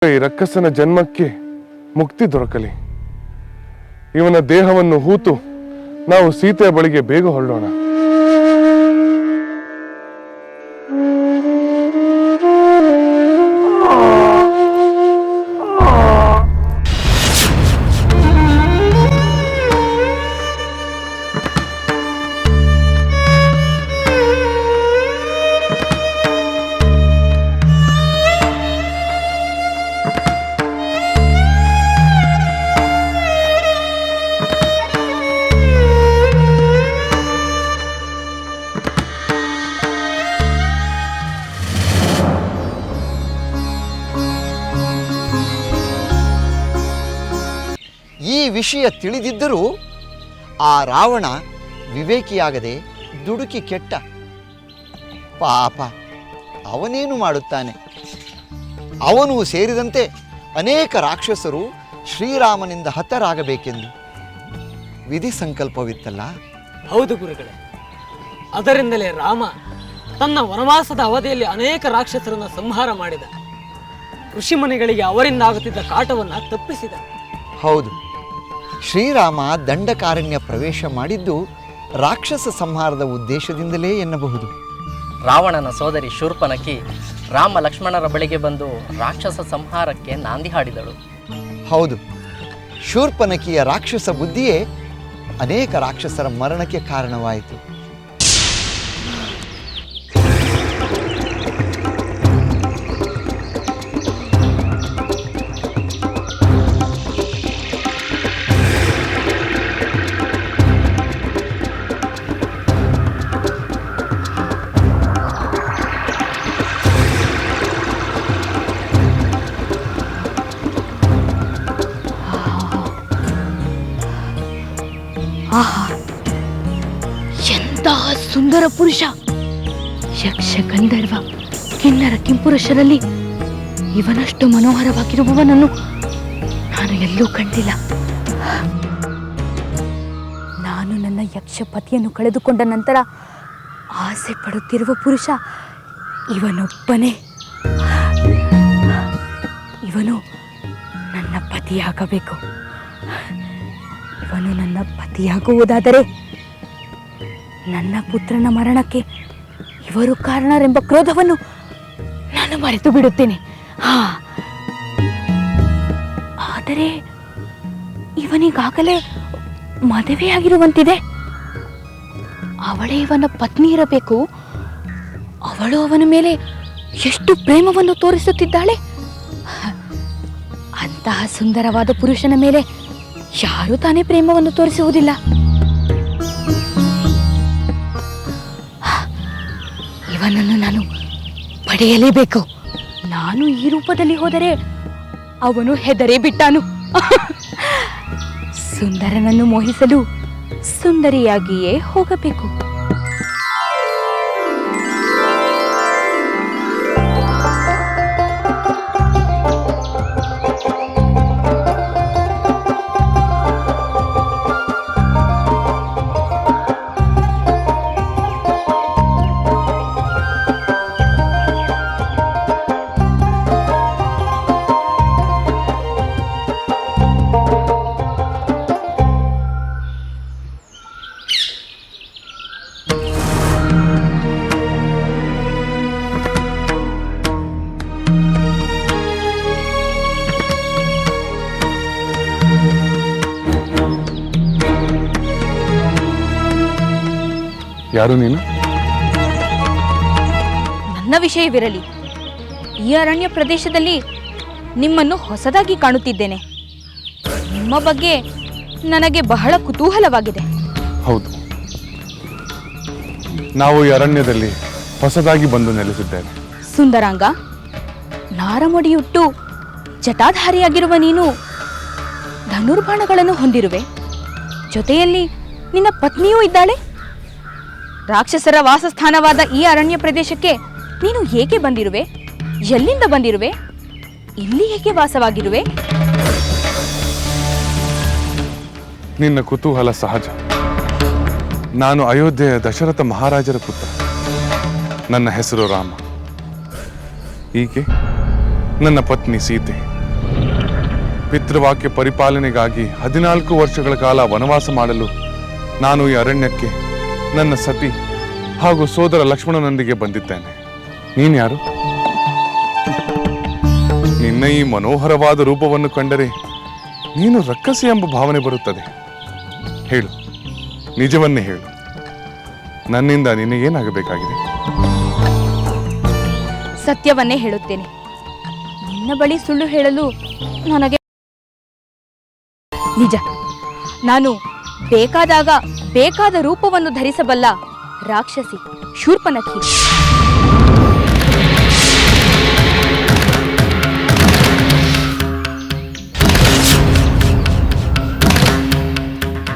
ಈ ರಕ್ಕಸನ ಜನ್ಮಕ್ಕೆ ಮುಕ್ತಿ ದೊರಕಲಿ. ಇವನ ದೇಹವನ್ನು ಹೂತು ನಾವು ಸೀತೆಯ ಬಳಿಗೆ ಬೇಗ ಹೊರಡೋಣ. ಈ ವಿಷಯ ತಿಳಿದಿದ್ದರೂ ಆ ರಾವಣ ವಿವೇಕಿಯಾಗದೆ ದುಡುಕಿ ಕೆಟ್ಟ. ಪಾಪ, ಅವನೇನು ಮಾಡುತ್ತಾನೆ? ಅವನು ಸೇರಿದಂತೆ ಅನೇಕ ರಾಕ್ಷಸರು ಶ್ರೀರಾಮನಿಂದ ಹತರಾಗಬೇಕೆಂದು ವಿಧಿ ಸಂಕಲ್ಪವಿತ್ತಲ್ಲ. ಹೌದು ಗುರುಗಳೇ, ಅದರಿಂದಲೇ ರಾಮ ತನ್ನ ವನವಾಸದ ಅವಧಿಯಲ್ಲಿ ಅನೇಕ ರಾಕ್ಷಸರನ್ನು ಸಂಹಾರ ಮಾಡಿದ. ಋಷಿಮುನಿಗಳಿಗೆ ಅವರಿಂದ ಆಗುತ್ತಿದ್ದ ಕಾಟವನ್ನು ತಪ್ಪಿಸಿದ. ಹೌದು, ಶ್ರೀರಾಮ ದಂಡಕಾರಣ್ಯ ಪ್ರವೇಶ ಮಾಡಿದ್ದು ರಾಕ್ಷಸ ಸಂಹಾರದ ಉದ್ದೇಶದಿಂದಲೇ ಎನ್ನಬಹುದು. ರಾವಣನ ಸೋದರಿ ಶೂರ್ಪನಖಿ ರಾಮ ಲಕ್ಷ್ಮಣರ ಬಳಿಗೆ ಬಂದು ರಾಕ್ಷಸ ಸಂಹಾರಕ್ಕೆ ನಾಂದಿ ಹಾಡಿದಳು. ಹೌದು, ಶೂರ್ಪನಖಿಯ ರಾಕ್ಷಸ ಬುದ್ಧಿಯೇ ಅನೇಕ ರಾಕ್ಷಸರ ಮರಣಕ್ಕೆ ಕಾರಣವಾಯಿತು. ಎಂತಹ ಸುಂದರ ಪುರುಷ! ಯಕ್ಷ ಗಂಧರ್ವ ಕಿನ್ನರ ಕಿಂಪುರುಷರಲ್ಲಿ ಇವನಷ್ಟು ಮನೋಹರವಾಗಿರುವವನನ್ನು ನಾನು ಎಲ್ಲೂ ಕಂಡಿಲ್ಲ. ನಾನು ನನ್ನ ಯಕ್ಷ ಪತಿಯನ್ನು ಕಳೆದುಕೊಂಡ ನಂತರ ಆಸೆ ಪಡುತ್ತಿರುವ ಪುರುಷ ಇವನೊಬ್ಬನೇ. ಇವನು ನನ್ನ ಪತಿಯಾಗಬೇಕು. ಇವನು ನನ್ನ ಪತಿಯಾಗುವುದಾದರೆ ನನ್ನ ಪುತ್ರನ ಮರಣಕ್ಕೆ ಇವರು ಕಾರಣರೆಂಬ ಕ್ರೋಧವನ್ನು ನಾನು ಮರೆತು ಬಿಡುತ್ತೇನೆ. ಆದರೆ ಇವನಿಗಾಗಲೇ ಮದುವೆಯಾಗಿರುವಂತಿದೆ. ಅವಳೇ ಇವನ ಪತ್ನಿ ಇರಬೇಕು. ಅವಳು ಅವನ ಮೇಲೆ ಎಷ್ಟು ಪ್ರೇಮವನ್ನು ತೋರಿಸುತ್ತಿದ್ದಾಳೆ. ಅಂತಹ ಸುಂದರವಾದ ಪುರುಷನ ಮೇಲೆ ಯಾರೂ ತಾನೇ ಪ್ರೇಮವನ್ನು ತೋರಿಸುವುದಿಲ್ಲ. ಇವನನ್ನು ನಾನು ಪಡೆಯಲೇಬೇಕು. ನಾನು ಈ ರೂಪದಲ್ಲಿ ಹೋದರೆ ಅವನು ಹೆದರೇ ಬಿಟ್ಟಾನು. ಸುಂದರನನ್ನು ಮೋಹಿಸಲು ಸುಂದರಿಯಾಗಿಯೇ ಹೋಗಬೇಕು. ಯಾರು ನೀನು? ನನ್ನ ವಿಷಯವಿರಲಿ. ಈ ಅರಣ್ಯ ಪ್ರದೇಶದಲ್ಲಿ ನಿಮ್ಮನ್ನು ಹೊಸದಾಗಿ ಕಾಣುತ್ತಿದ್ದೇನೆ. ನಿಮ್ಮ ಬಗ್ಗೆ ನನಗೆ ಬಹಳ ಕುತೂಹಲವಾಗಿದೆ. ಹೌದು, ನಾವು ಈ ಅರಣ್ಯದಲ್ಲಿ ಹೊಸದಾಗಿ ಬಂದು ನೆಲೆಸಿದ್ದೇವೆ. ಸುಂದರಾಂಗ, ನಾರಮುಡಿಯುಟ್ಟು ಜಟಾಧಾರಿಯಾಗಿರುವ ನೀನು ಧನುರ್ಬಾಣಗಳನ್ನು ಹೊಂದಿರುವೆ. ಜೊತೆಯಲ್ಲಿ ನಿನ್ನ ಪತ್ನಿಯೂ ಇದ್ದಾಳೆ. ರಾಕ್ಷಸರ ವಾಸಸ್ಥಾನವಾದ ಈ ಅರಣ್ಯ ಪ್ರದೇಶಕ್ಕೆ ನೀನು ಏಕೆ ಬಂದಿರುವೆ? ಎಲ್ಲಿಂದ ಬಂದಿರುವೆ? ಇಲ್ಲಿ ಏಕೆ ವಾಸವಾಗಿರುವೆ? ನಿನ್ನ ಕುತೂಹಲ ಸಹಜ. ನಾನು ಅಯೋಧ್ಯೆಯ ದಶರಥ ಮಹಾರಾಜರ ಪುತ್ರ. ನನ್ನ ಹೆಸರು ರಾಮ. ಈಕೆ ನನ್ನ ಪತ್ನಿ ಸೀತೆ. ಪಿತೃವಾಕ್ಯ ಪರಿಪಾಲನೆಗಾಗಿ 14 ವರ್ಷಗಳ ಕಾಲ ವನವಾಸ ಮಾಡಲು ನಾನು ಈ ಅರಣ್ಯಕ್ಕೆ ನನ್ನ ಸತಿ ಹಾಗೂ ಸೋದರ ಲಕ್ಷ್ಮಣನೊಂದಿಗೆ ಬಂದಿದ್ದೇನೆ. ನೀನ್ಯಾರು? ನಿನ್ನ ಈ ಮನೋಹರವಾದ ರೂಪವನ್ನು ಕಂಡರೆ ನೀನು ರಕ್ಕಸಿ ಎಂಬ ಭಾವನೆ ಬರುತ್ತದೆ. ಹೇಳು, ನಿಜವನ್ನೇ ಹೇಳು. ನನ್ನಿಂದ ನಿನಗೇನಾಗಬೇಕಾಗಿದೆ? ಸತ್ಯವನ್ನೇ ಹೇಳುತ್ತೇನೆ. ನಿನ್ನ ಬಳಿ ಸುಳ್ಳು ಹೇಳಲು ನನಗೆ ನಿಜ. ನಾನು ಬೇಕಾದಾಗ ಬೇಕಾದ ರೂಪವನ್ನು ಧರಿಸಬಲ್ಲ ರಾಕ್ಷಸಿ ಶೂರ್ಪನಖಿ.